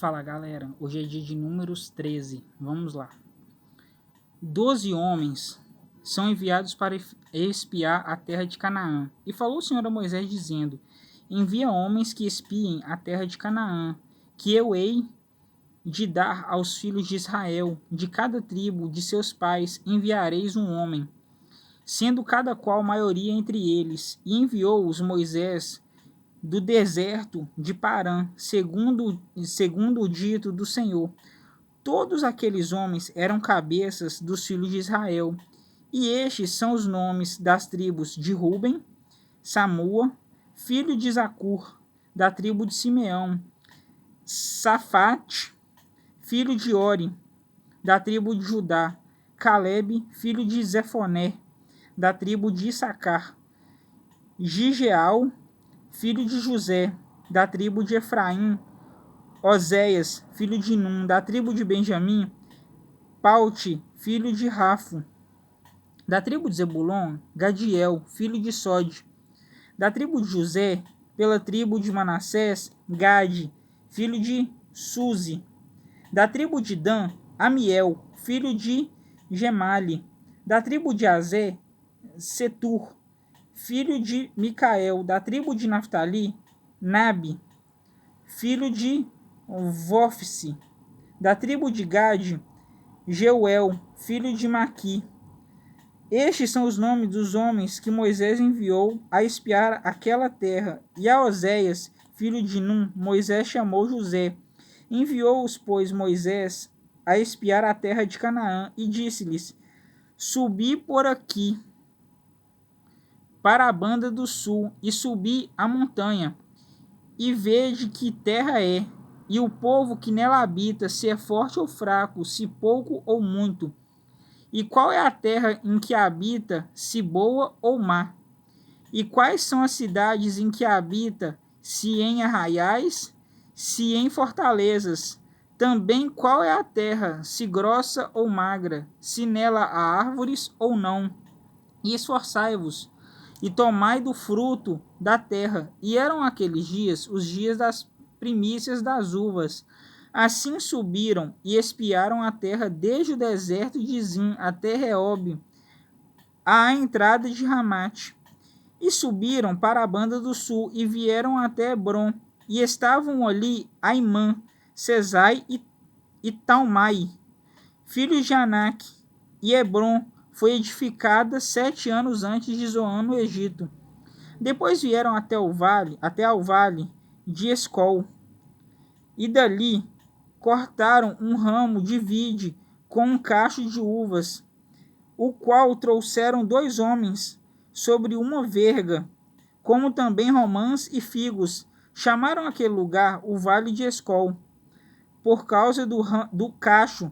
Fala galera, hoje é dia de Números 13, vamos lá. 12 homens são enviados para espiar a terra de Canaã. E falou o Senhor a Moisés dizendo: envia homens que espiem a terra de Canaã, que eu hei de dar aos filhos de Israel. De cada tribo de seus pais enviareis um homem, sendo cada qual maioria entre eles. E enviou-os Moisés do deserto de Parã, segundo o dito do Senhor. Todos aqueles homens eram cabeças dos filhos de Israel. E estes são os nomes das tribos de Ruben: Samua, filho de Zacur, da tribo de Simeão; Safate, filho de Ori, da tribo de Judá; Calebe, filho de Zefoné, da tribo de Issacar; Gigeal, filho de José, da tribo de Efraim; Oséias, filho de Num, da tribo de Benjamim; Paute, filho de Rafo, da tribo de Zebulon; Gadiel, filho de Sode, da tribo de José; pela tribo de Manassés, Gade, filho de Suzi; da tribo de Dan, Amiel, filho de Gemali; da tribo de Azé, Setur, filho de Micael; da tribo de Naftali, Nabi, filho de Vofse; da tribo de Gade, Jeuel, filho de Maqui. Estes são os nomes dos homens que Moisés enviou a espiar aquela terra. E a Oséias, filho de Num, Moisés chamou José. Enviou-os, pois, Moisés a espiar a terra de Canaã, e disse-lhes: subi por aqui para a banda do sul, e subi a montanha, e vede que terra é, e o povo que nela habita, se é forte ou fraco, se pouco ou muito. E qual é a terra em que habita, se boa ou má? E quais são as cidades em que habita, se em arraiais, se em fortalezas? Também qual é a terra, se grossa ou magra, se nela há árvores ou não? E esforçai-vos, e tomai do fruto da terra. E eram aqueles dias, os dias das primícias das uvas. Assim subiram e espiaram a terra desde o deserto de Zim até Reob, à entrada de Ramate. E subiram para a banda do sul e vieram até Hebron. E estavam ali Aimã, Sesai e Talmai, filhos de Anak. E Hebron foi edificada 7 anos antes de Zoan no Egito. Depois vieram até ao vale de Escol, e dali cortaram um ramo de vide com um cacho de uvas, o qual trouxeram 2 homens sobre uma verga, como também romãs e figos. Chamaram aquele lugar o Vale de Escol, por causa do cacho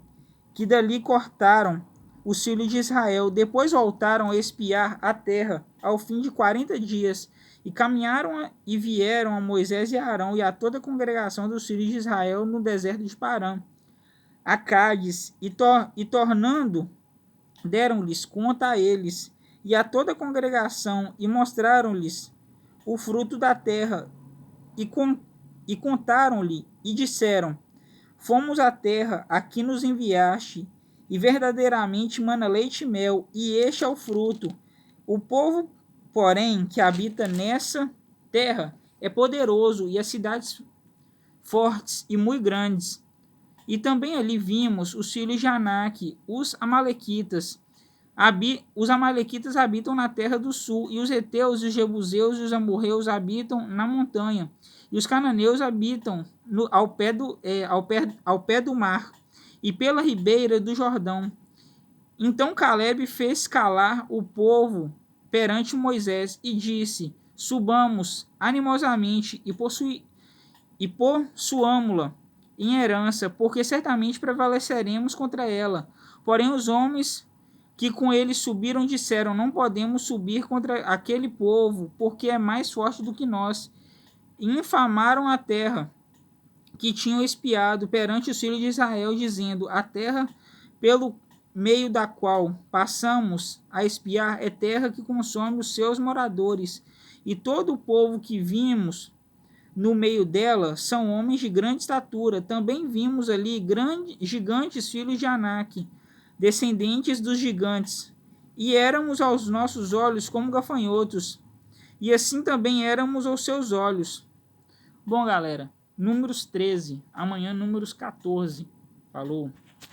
que dali cortaram os filhos de Israel. Depois voltaram a espiar a terra ao fim de 40 dias, e caminharam e vieram a Moisés e a Arão e a toda a congregação dos filhos de Israel no deserto de Parã, a Cádiz, e tornando, deram-lhes conta a eles e a toda a congregação, e mostraram-lhes o fruto da terra, e contaram-lhe, e disseram: fomos à terra a que nos enviaste, e verdadeiramente mana leite e mel, e este é o fruto. O povo, porém, que habita nessa terra é poderoso, e as cidades fortes e muito grandes. E também ali vimos os filhos de Anak, os amalequitas. Os amalequitas habitam na terra do sul, e os heteus, os jebuseus e os amorreus habitam na montanha, e os cananeus habitam ao pé do mar, e pela ribeira do Jordão. Então Calebe fez calar o povo perante Moisés, e disse: subamos animosamente e possuamo-la em herança, porque certamente prevaleceremos contra ela. Porém os homens que com ele subiram disseram: não podemos subir contra aquele povo, porque é mais forte do que nós. E infamaram a terra que tinham espiado perante os filhos de Israel, dizendo: a terra pelo meio da qual passamos a espiar é terra que consome os seus moradores, e todo o povo que vimos no meio dela são homens de grande estatura. Também vimos ali gigantes filhos de Anak, descendentes dos gigantes. E éramos aos nossos olhos como gafanhotos, e assim também éramos aos seus olhos. Bom, galera, Números 13, amanhã Números 14. Falou!